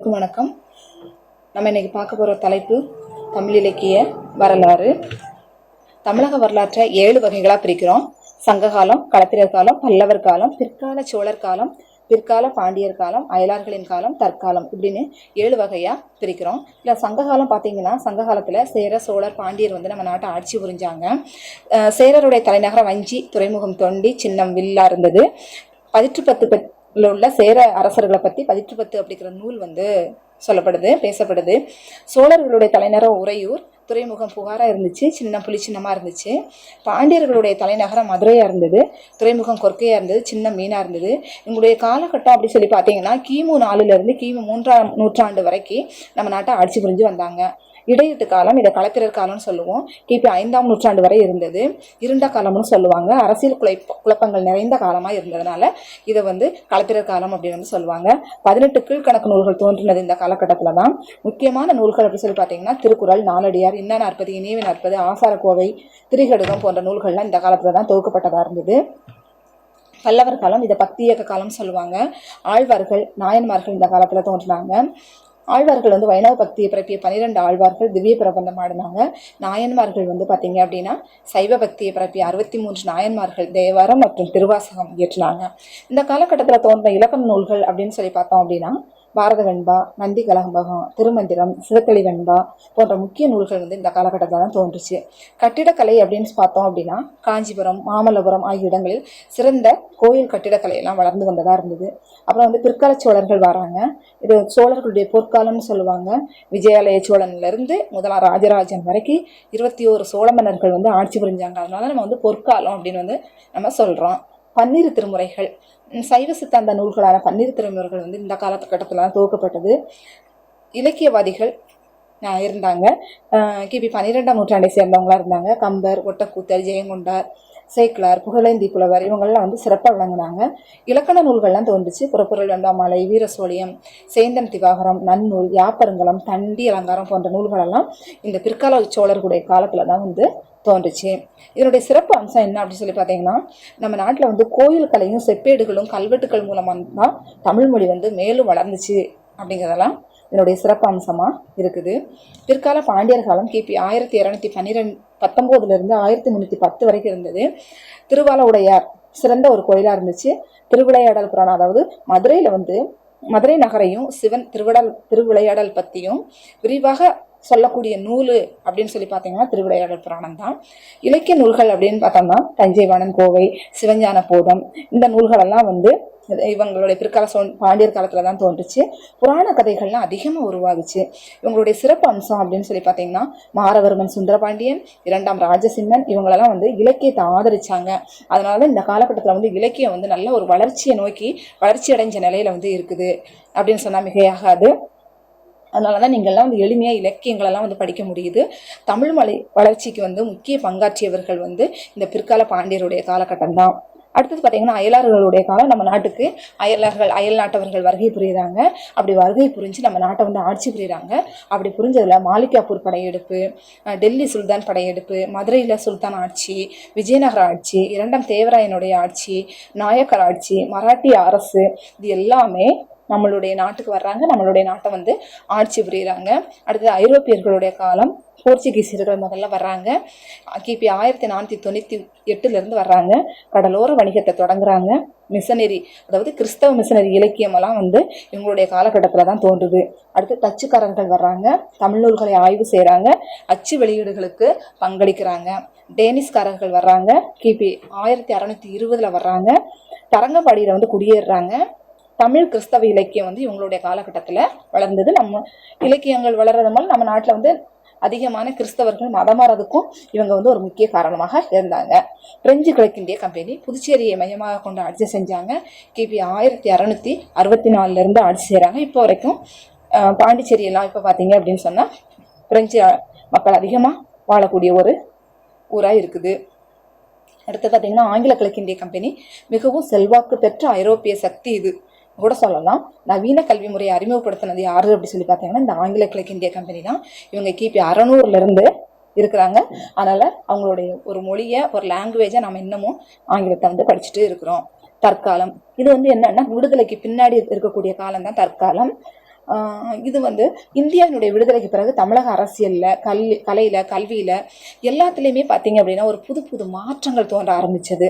வணக்கம். நம்ம இன்னைக்கு பார்க்க போகிற தலைப்பு தமிழ் இலக்கிய வரலாறு. தமிழக வரலாற்றை 7 வகைகளாக பிரிக்கிறோம். சங்ககாலம், களப்பிரர் காலம், பல்லவர் காலம், பிற்கால சோழர் காலம், பிற்கால பாண்டியர் காலம், அயலார்களின் காலம், தற்காலம் இப்படின்னு 7 வகையாக பிரிக்கிறோம். இல்லை சங்ககாலம் பார்த்தீங்கன்னா, சங்ககாலத்தில் சேர, சோழர், பாண்டியர் நம்ம நாட்டை ஆட்சி புரிஞ்சாங்க. சேரருடைய தலைநகரம் வஞ்சி, துறைமுகம் தொண்டி, சின்னம் வில்லா இருந்தது. 1810 உள்ள சேர அரசர்களை பற்றி 1810 அப்படிங்கிற நூல் சொல்லப்படுது, பேசப்படுது. சோழர்களுடைய தலைநகரம் உறையூர், துறைமுகம் புகாரா இருந்துச்சு, சின்னம் புலிச்சின்னமாக இருந்துச்சு. பாண்டியர்களுடைய தலைநகரம் மதுரையாக இருந்தது, துறைமுகம் கொற்கையாக இருந்தது, சின்னம் மீனாக இருந்தது. இவங்களுடைய காலகட்டம் அப்படி சொல்லி பார்த்தீங்கன்னா, கிமு 4லேருந்து கிமு 3ஆம் நூற்றாண்டு வரைக்கும் நம்ம நாட்டை ஆட்சி புரிஞ்சு வந்தாங்க. இடையீட்டு காலம், இதை களப்பிரர் காலம்னு சொல்லுவோம். கிபி 5ஆம் நூற்றாண்டு வரை இருந்தது. இருண்ட காலம்னு சொல்லுவாங்க. அரசியல் குழப்பங்கள் நிறைந்த காலமாக இருந்ததுனால இதை களப்பிரர் காலம் அப்படின்னு சொல்லுவாங்க. 18 கீழ்கணக்கு நூல்கள் தோன்றினது இந்த காலகட்டத்தில் தான். முக்கியமான நூல்கள் அப்படி சொல்லி பார்த்தீங்கன்னா, திருக்குறள், நாலடியார், இன்னா நாற்பது, இனியவை நாற்பது, ஆசாரக்கோவை, திரிகடுகம் போன்ற நூல்கள்லாம் இந்த காலத்தில் தான் தொகுக்கப்பட்டதாக இருந்தது. பல்லவர் காலம், இதை பக்தி இயக்க காலம் சொல்லுவாங்க. ஆழ்வார்கள், நாயன்மார்கள் இந்த காலத்தில் தோன்றினாங்க. ஆழ்வார்கள் வைணவ பக்தியை பரப்பிய 12 ஆழ்வார்கள் திவ்ய பிரபந்தம் ஆடினாங்க. நாயன்மார்கள் பார்த்தீங்க அப்படின்னா, சைவ பக்தியை பரப்பிய 63 நாயன்மார்கள் தேவாரம் மற்றும் திருவாசகம் இயற்றினாங்க. இந்த காலகட்டத்தில் தோன்ற இலக்கண நூல்கள் அப்படின்னு சொல்லி பார்த்தோம் அப்படின்னா, பாரத வெண்பா, நந்தி கலம்பகம், திருமந்திரம், சிவத்தளி வெண்பா போன்ற முக்கிய நூல்கள் இந்த காலகட்டத்தில் தான் தோன்றுச்சு. கட்டிடக்கலை அப்படின்னு பார்த்தோம் அப்படின்னா, காஞ்சிபுரம், மாமல்லபுரம் ஆகிய இடங்களில் சிறந்த கோயில் கட்டிடக்கலையெல்லாம் வளர்ந்து வந்ததாக இருந்தது. அப்புறம் பிற்கால சோழர்கள் வராங்க. இது சோழர்களுடைய பொற்காலம்னு சொல்லுவாங்க. விஜயாலய சோழன்லேருந்து முதலாம் ராஜராஜன் வரைக்கும் 21 சோழ மன்னர்கள் ஆட்சி புரிஞ்சாங்க. அதனால நம்ம பொற்காலம் அப்படின்னு நம்ம சொல்கிறோம். பன்னிரு திருமுறைகள், சைவ சித்தாந்த நூல்களான பன்னிரு திருமுறைகள் இந்த காலகட்டத்தில் தான் துவக்கப்பட்டது. இலக்கியவாதிகள் இருந்தாங்க. கிபி 12ஆம் நூற்றாண்டை சேர்ந்தவங்களா இருந்தாங்க. கம்பர், ஒட்டக்கூத்தர், ஜெயங்கொண்டார், சேக்கிலார், புகழேந்தி புலவர் இவங்கெல்லாம் சிறப்பாக விளங்கினாங்க. இலக்கண நூல்கள்லாம் தோன்றுச்சு. புறப்பொருள் வெண்டாமலை, வீரசோழியம், சேந்தன் திவாகரம், நன்னூல், யாப்பருங்கலம், தண்டி அலங்காரம் போன்ற நூல்களெல்லாம் இந்த பிற்கால சோழர்களுடைய காலத்தில் தான் தோன்றுச்சு. இதனுடைய சிறப்பு அம்சம் என்ன அப்படின்னு சொல்லி பார்த்தீங்கன்னா, நம்ம நாட்டில் கோயில் கலையும் செப்பேடுகளும் கல்வெட்டுக்கள் மூலமாக தான் தமிழ் மொழி மேலும் வளர்ந்துச்சு அப்படிங்கிறதெல்லாம் இதனுடைய சிறப்பு அம்சமாக இருக்குது. பிற்கால பாண்டியர் காலம் கிபி 1219 1310 வரைக்கும் இருந்தது. திருவாலவுடையார் சிறந்த ஒரு கோயிலாக இருந்துச்சு. திருவிளையாடல் புராணம், அதாவது மதுரையில் மதுரை நகரையும் சிவன் திருவிளையாடல் பற்றியும் விரிவாக சொல்லக்கூடிய நூல் அப்படின்னு சொல்லி பார்த்தீங்கன்னா திருவிளையாடல் புராணம் தான். இலக்கிய நூல்கள் அப்படின்னு பார்த்தோம்னா, தஞ்சைவாணன் கோவை, சிவஞான போதம் இந்த நூல்களெல்லாம் இவங்களுடைய பிற்கால பாண்டியர் காலத்தில் தான் தோன்றுச்சு. புராண கதைகள்லாம் அதிகமாக உருவாகுச்சு. இவங்களுடைய சிறப்பு அம்சம் அப்படின்னு சொல்லி பார்த்தீங்கன்னா, மாரவர்மன் சுந்தரபாண்டியன், 2ஆம் ராஜசிம்மன் இவங்களெல்லாம் இலக்கியத்தை ஆதரிச்சாங்க. அதனால தான் இந்த காலகட்டத்தில் இலக்கியம் நல்ல ஒரு வளர்ச்சியை நோக்கி வளர்ச்சி அடைஞ்ச நிலையில இருக்குது அப்படின்னு சொன்னால் மிகையாகாது. அதனால தான் நீங்கள்லாம் எளிமையாக இலக்கியங்களெல்லாம் படிக்க முடியுது. தமிழ் மொழி வளர்ச்சிக்கு முக்கிய பங்காற்றியவர்கள் இந்த பிற்கால பாண்டியருடைய காலகட்டம் தான். அடுத்தது பார்த்தீங்கன்னா, அயலார்களுடைய காலம். நம்ம நாட்டுக்கு அயல் நாட்டவர்கள் வருகை புரியுறாங்க. அப்படி வருகை புரிஞ்சு நம்ம நாட்டை ஆட்சி புரியுறாங்க. அப்படி புரிஞ்சதில் மாலிகாப்பூர் படையெடுப்பு, டெல்லி சுல்தான் படையெடுப்பு, மதுரையில் சுல்தான் ஆட்சி, விஜயநகர ஆட்சி, 2ஆம் தேவராயனுடைய ஆட்சி, நாயக்கர் ஆட்சி, மராட்டிய அரசு இது எல்லாமே நம்மளுடைய நாட்டுக்கு வர்றாங்க. நம்மளுடைய நாட்டை ஆட்சி புரியுறாங்க. அடுத்தது ஐரோப்பியர்களுடைய காலம். போர்ச்சுகீசியர்கள் முதல்ல வர்றாங்க. கிபி 1498 வர்றாங்க. கடலோர வணிகத்தை தொடங்குறாங்க. மிஷனரி, அதாவது கிறிஸ்தவ மிஷனரி இலக்கியமெல்லாம் இவங்களுடைய காலகட்டத்தில் தான் தோன்றுது. அடுத்து தச்சுக்காரர்கள் வர்றாங்க. தமிழ் நூல்களை ஆய்வு செய்கிறாங்க. அச்சு வெளியீடுகளுக்கு பங்களிக்கிறாங்க. டேனிஷ்காரர்கள் வர்றாங்க. கிபி 1620 வர்றாங்க. தரங்கம்பாடியில் குடியேறுறாங்க. தமிழ் கிறிஸ்தவ இலக்கியம் இவங்களுடைய காலகட்டத்தில் வளர்ந்தது. நம்ம இலக்கியங்கள் வளர்றது மூலம் நம்ம நாட்டில் அதிகமான கிறிஸ்தவர்கள் மதம் மாறதுக்கும் இவங்க ஒரு முக்கிய காரணமாக இருந்தாங்க. பிரெஞ்சு கிழக்கிந்திய கம்பெனி புதுச்சேரியை மையமாக கொண்டு ஆட்சி செஞ்சாங்க. கிபி 1664 ஆட்சி செய்கிறாங்க. இப்போ வரைக்கும் பாண்டிச்சேரியெல்லாம் இப்போ பார்த்தீங்க அப்படின்னு சொன்னால் பிரெஞ்சு மக்கள் அதிகமாக வாழக்கூடிய ஒரு ஊராக இருக்குது. அடுத்து பார்த்தீங்கன்னா, ஆங்கில கிழக்கிந்திய கம்பெனி மிகவும் செல்வாக்கு பெற்ற ஐரோப்பிய சக்தி இது கூட சொல்லலாம். நவீன கல்வி முறையை அறிமுகப்படுத்தினது யாரு அப்படி சொல்லி பார்த்தீங்கன்னா, இந்த ஆங்கில கிழக்கிந்திய கம்பெனி தான். இவங்க கிபி 600 இருக்கிறாங்க. அதனால அவங்களுடைய ஒரு மொழியை, ஒரு லாங்குவேஜை நம்ம இன்னமும் ஆங்கிலத்தை படிச்சுட்டு இருக்கிறோம். தற்காலம் இது என்னன்னா, விடுதலைக்கு பின்னாடி இருக்கக்கூடிய காலம் தான் தற்காலம். இது வந்து இந்தியாவினுடைய விடுதலைக்கு பிறகு தமிழக அரசியலில் கலையில் கல்வியில் எல்லாத்துலேயுமே பார்த்தீங்க அப்படின்னா ஒரு புது புது மாற்றங்கள் தோன்ற ஆரம்பித்தது.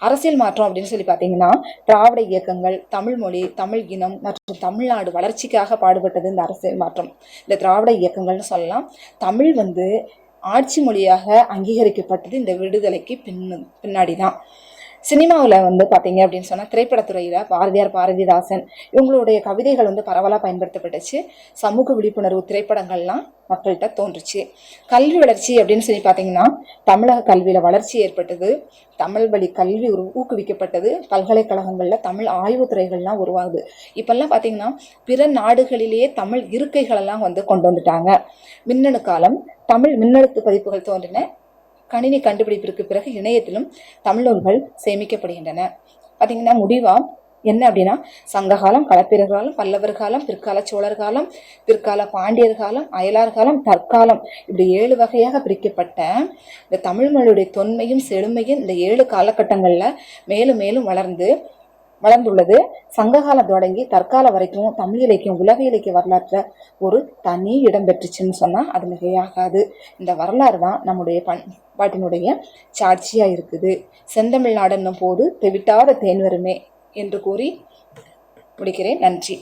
அரசியல் மாற்றம் அப்படின்னு சொல்லி பார்த்தீங்கன்னா திராவிட இயக்கங்கள், தமிழ் மொழி, தமிழ் இனம் மற்றும் தமிழ்நாடு வளர்ச்சிக்காக பாடுபட்டது இந்த அரசியல் மாற்றம். இந்த திராவிட இயக்கங்கள்னு சொல்லலாம். தமிழ் வந்து ஆட்சி மொழியாக அங்கீகரிக்கப்பட்டது இந்த விடுதலைக்கு பின்னாடி தான். சினிமாவில் வந்து பார்த்தீங்க அப்படின்னு சொன்னால் திரைப்படத்துறையில் பாரதியார், பாரதிதாசன் இவங்களுடைய கவிதைகள் வந்து பரவலாக பயன்படுத்தப்பட்டுச்சு. சமூக விழிப்புணர்வு திரைப்படங்கள்லாம் மக்கள்கிட்ட தோன்றுச்சு. கல்வி வளர்ச்சி அப்படின்னு சொல்லி பார்த்தீங்கன்னா தமிழக கல்வியில் வளர்ச்சி ஏற்பட்டது. தமிழ் வழி கல்வி ஊக்குவிக்கப்பட்டது. பல்கலைக்கழகங்களில் தமிழ் ஆய்வுத்துறைகள்லாம் உருவாகுது. இப்பெல்லாம் பார்த்தீங்கன்னா பிற நாடுகளிலேயே தமிழ் இருக்கைகளெல்லாம் வந்து கொண்டு வந்துட்டாங்க. மின்னணு காலம், தமிழ் மின்னெழுத்து பதிப்புகள் தோன்றின. கணினி கண்டுபிடிப்பிற்கு பிறகு இணையத்திலும் தமிழ் நூல்கள் சேமிக்கப்படுகின்றன. பார்த்தீங்கன்னா முடிவா என்ன அப்படின்னா சங்ககாலம், களப்பிரர் காலம், பல்லவர் காலம், பிற்கால சோழர் காலம், பிற்கால பாண்டியர் காலம், அயலார் காலம், தற்காலம், இப்படி 7 வகையாக பிரிக்கப்பட்ட இந்த தமிழ் மொழியுடைய தொன்மையும் செழுமையும் இந்த 7 காலகட்டங்களில் மேலும் மேலும் வளர்ந்துள்ளது. சங்ககாலம் தொடங்கி தற்காலம் வரைக்கும் தமிழ் இலக்கியம் உலக இலக்கிய வரலாற்றை ஒரு தனி இடம் பெற்றுச்சுன்னு சொன்னால் அது மிகையாகாது. இந்த வரலாறு தான் நம்முடைய பண்பாட்டினுடைய சாட்சியாக இருக்குது. செந்தமிழ்நாடுன்னும் போது தெவிட்டாத தேன் வருமே என்று கூறி முடிக்கிறேன். நன்றி.